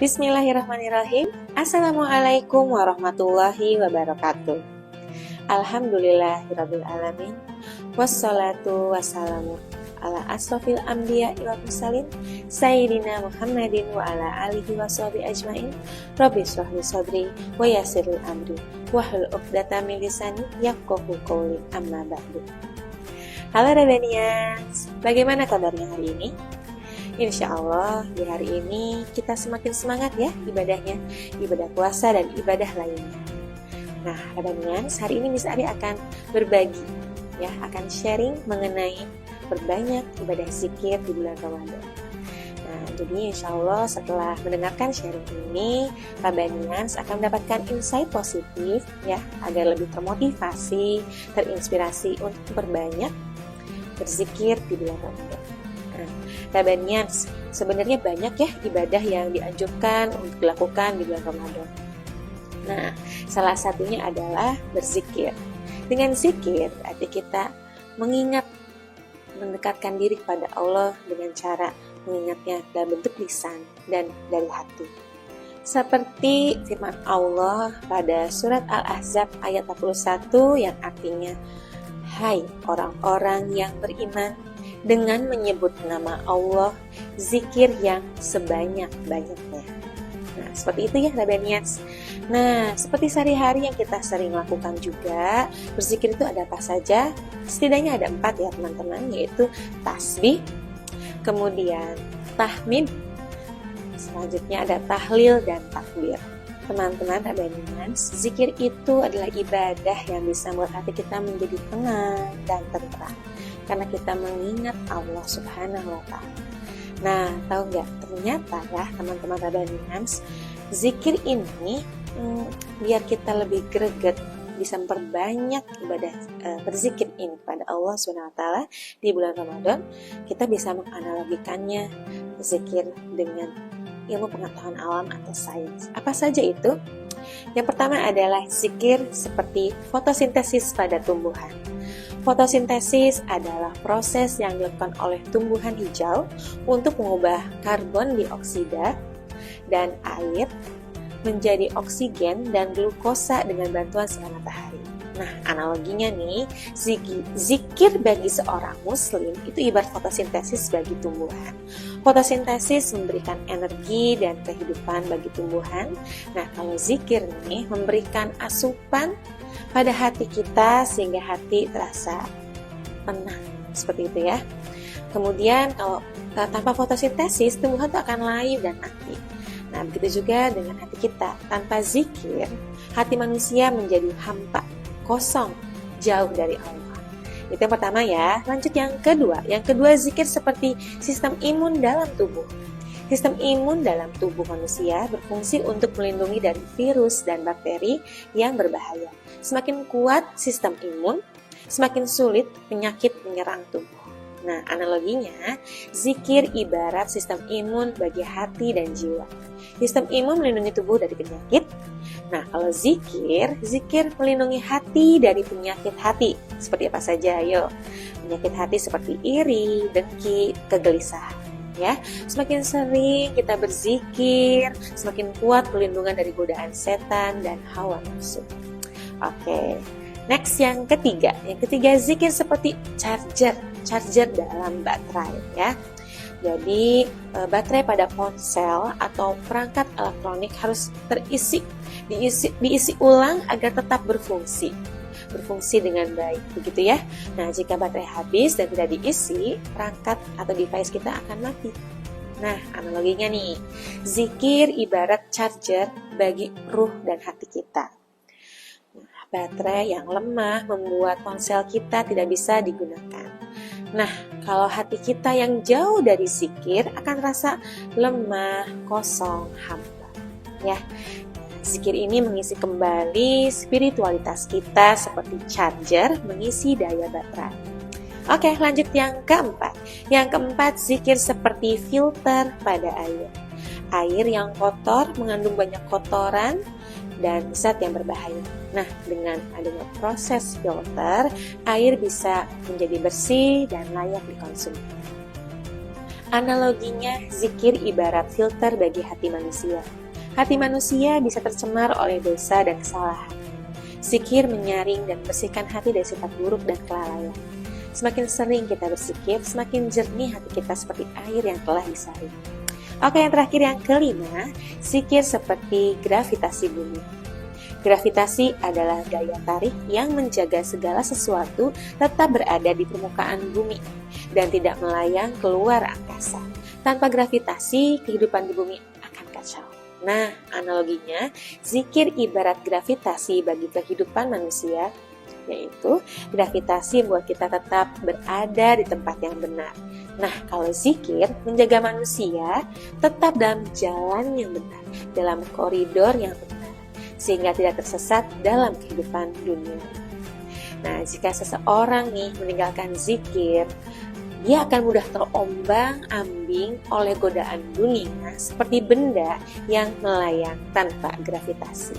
Bismillahirrahmanirrahim. Assalamualaikum warahmatullahi wabarakatuh. Alhamdulillahirabbil alamin. Wassalatu wassalamu ala asrofil anbiya wal mursalin sayyidina Muhammadin wa ala alihi washabihi ajmain. Rabbi shrah li sadri wa yassir li amri wahlul 'uqdatam min lisani yafqahu qawli. Amma ba'du. Halo Rabanians, bagaimana kabarnya hari ini? Insya Allah di hari ini kita semakin semangat ya ibadahnya, ibadah puasa dan ibadah lainnya. Nah, Rabanians, hari ini Miss Ari akan berbagi ya, akan sharing mengenai berbanyak ibadah zikir di bulan Ramadan. Nah, jadi insya Allah setelah mendengarkan sharing ini, Rabanians akan mendapatkan insight positif ya, agar lebih termotivasi, terinspirasi untuk berbanyak berzikir di bulan Ramadan. Rabanians, sebenarnya banyak ya ibadah yang dianjurkan untuk dilakukan di bulan Ramadan. Nah, salah satunya adalah berzikir. Dengan zikir, arti kita mengingat, mendekatkan diri kepada Allah dengan cara mengingatnya dalam bentuk lisan dan dari hati. Seperti firman Allah pada surat Al-Ahzab ayat 41 yang artinya, "Hai orang-orang yang beriman, dengan menyebut nama Allah, zikir yang sebanyak-banyaknya." Nah, seperti itu ya Rabanians. Nah, seperti sehari-hari yang kita sering lakukan juga, berzikir itu ada apa saja? Setidaknya ada 4 ya teman-teman, yaitu tasbih, kemudian tahmid, selanjutnya ada tahlil dan takbir. Teman-teman Rabanians, zikir itu adalah ibadah yang bisa membuat hati kita menjadi tenang dan tentram, karena kita mengingat Allah Subhanahu wa Ta'ala. Nah, tahu nggak? Ternyata ya teman-teman Rabanians, zikir ini biar kita lebih greget, bisa memperbanyak ibadah berzikir ini pada Allah Subhanahu wa Ta'ala di bulan Ramadan, kita bisa menganalogikannya zikir dengan ilmu pengetahuan alam atau sains. Apa saja itu? Yang pertama adalah zikir seperti fotosintesis pada tumbuhan. Fotosintesis adalah proses yang dilakukan oleh tumbuhan hijau untuk mengubah karbon dioksida dan air menjadi oksigen dan glukosa dengan bantuan sinar matahari. Nah, analoginya nih, zikir bagi seorang muslim itu ibarat fotosintesis bagi tumbuhan. Fotosintesis memberikan energi dan kehidupan bagi tumbuhan. Nah, kalau zikir nih memberikan asupan pada hati kita sehingga hati terasa tenang, seperti itu ya. Kemudian kalau tanpa fotosintesis, tumbuhan itu akan layu dan mati. Nah, begitu juga dengan hati kita. Tanpa zikir, hati manusia menjadi hampa, kosong, jauh dari Allah. Itu yang pertama ya. Lanjut yang kedua. Yang kedua, zikir seperti sistem imun dalam tubuh. Sistem imun dalam tubuh manusia berfungsi untuk melindungi dari virus dan bakteri yang berbahaya. Semakin kuat sistem imun, semakin sulit penyakit menyerang tubuh. Nah, analoginya, zikir ibarat sistem imun bagi hati dan jiwa. Sistem imun melindungi tubuh dari penyakit. Nah, kalau zikir melindungi hati dari penyakit hati. Seperti apa saja? Ayo. Penyakit hati seperti iri, dengki, kegelisahan. Ya, semakin sering kita berzikir, semakin kuat perlindungan dari godaan setan dan hawa nafsu. Oke. Next, yang ketiga. Yang ketiga, zikir seperti charger dalam baterai ya. Jadi baterai pada ponsel atau perangkat elektronik harus diisi ulang agar tetap berfungsi dengan baik, begitu ya. Nah, jika baterai habis dan tidak diisi, perangkat atau device kita akan mati. Nah, analoginya nih, zikir ibarat charger bagi ruh dan hati kita. Baterai yang lemah membuat ponsel kita tidak bisa digunakan. Nah, kalau hati kita yang jauh dari zikir akan rasa lemah, kosong, hampa. Ya, zikir ini mengisi kembali spiritualitas kita seperti charger mengisi daya baterai. Oke, lanjut yang keempat. Yang keempat, zikir seperti filter pada air. Air yang kotor mengandung banyak kotoran dan zat yang berbahaya. Nah, dengan adanya proses filter, air bisa menjadi bersih dan layak dikonsumsi. Analoginya, zikir ibarat filter bagi hati manusia. Hati manusia bisa tercemar oleh dosa dan kesalahan. Zikir menyaring dan bersihkan hati dari sifat buruk dan kelalaian. Semakin sering kita berzikir, semakin jernih hati kita seperti air yang telah disaring. Oke, yang terakhir, yang kelima, zikir seperti gravitasi bumi. Gravitasi adalah daya tarik yang menjaga segala sesuatu tetap berada di permukaan bumi dan tidak melayang keluar angkasa. Tanpa gravitasi, kehidupan di bumi akan kacau. Nah, analoginya, zikir ibarat gravitasi bagi kehidupan manusia, yaitu gravitasi membuat kita tetap berada di tempat yang benar. Nah, kalau zikir menjaga manusia tetap dalam jalan yang benar, dalam koridor yang benar, sehingga tidak tersesat dalam kehidupan dunia. Nah, jika seseorang meninggalkan zikir, dia akan mudah terombang-ambing oleh godaan dunia seperti benda yang melayang tanpa gravitasi.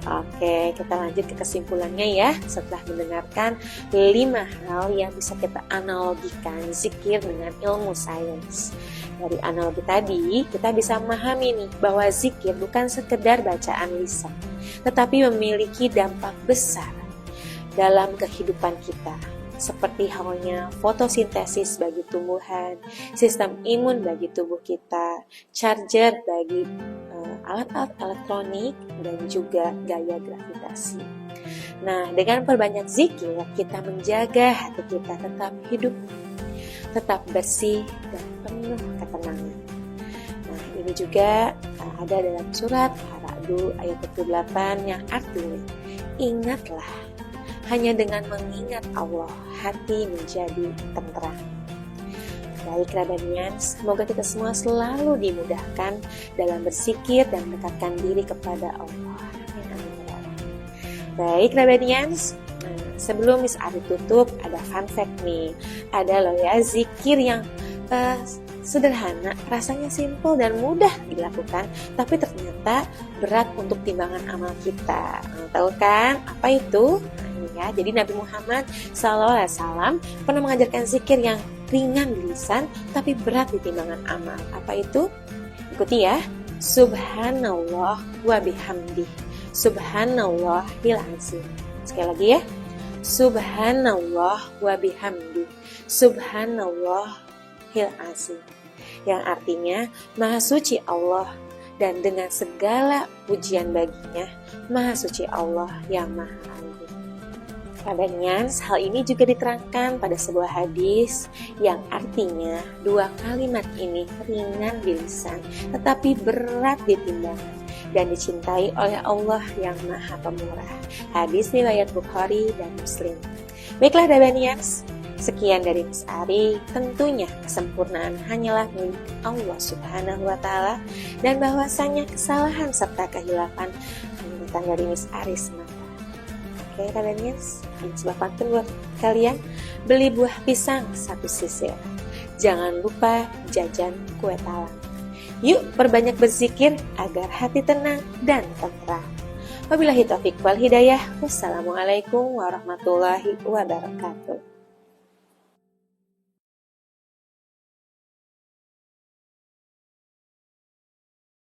Oke, kita lanjut ke kesimpulannya ya. Setelah mendengarkan 5 hal yang bisa kita analogikan zikir dengan ilmu sains. Dari analogi tadi, kita bisa memahami bahwa zikir bukan sekedar bacaan lisan, tetapi memiliki dampak besar dalam kehidupan kita. Seperti halnya fotosintesis bagi tumbuhan, sistem imun bagi tubuh kita, charger bagi alat-alat elektronik, dan juga gaya gravitasi. Nah, dengan perbanyak zikir, kita menjaga hati kita tetap hidup, tetap bersih, dan penuh ketenangan. Nah, ini juga ada dalam surat Ar-Ra'd ayat 28 yang artinya, ingatlah, hanya dengan mengingat Allah, hati menjadi tenteram. Baik Rabanian, semoga kita semua selalu dimudahkan dalam berzikir dan mendekatkan diri kepada Allah. Amin. Baik Rabanian, sebelum Miss Ari tutup, ada fun fact nih. Ada loh ya zikir yang sederhana, rasanya simple dan mudah dilakukan, tapi ternyata berat untuk timbangan amal kita. Tahu kan apa itu? Ya, jadi Nabi Muhammad SAW pernah mengajarkan zikir yang ringan di lisan tapi berat di timbangan amal. Apa itu? Ikuti ya. Subhanallah wa bihamdih. Subhanallahil azim. Sekali lagi ya. Subhanallah wa bihamdih. Subhanallahil azim. Yang artinya Maha Suci Allah dan dengan segala pujian baginya, Maha Suci Allah yang Maha Agung. Padahal hal ini juga diterangkan pada sebuah hadis yang artinya 2 kalimat ini ringan di lisan tetapi berat di timbangan dan dicintai oleh Allah yang Maha Pemurah. Hadis riwayat Bukhari dan Muslim. Baiklah Rabanians, sekian dari Miss Ari. Tentunya kesempurnaan hanyalah milik Allah Subhanahu wa Ta'ala, dan bahwasanya kesalahan serta kehilafan hanya datang dari Miss Ari semata. Oke Rabanians, ini sebuah pantun buat kalian. Beli buah pisang 1 sisir, jangan lupa jajan kue talam. Yuk perbanyak berzikir agar hati tenang dan tentram. Wabillahi taufiq wal hidayah. Wassalamualaikum warahmatullahi wabarakatuh.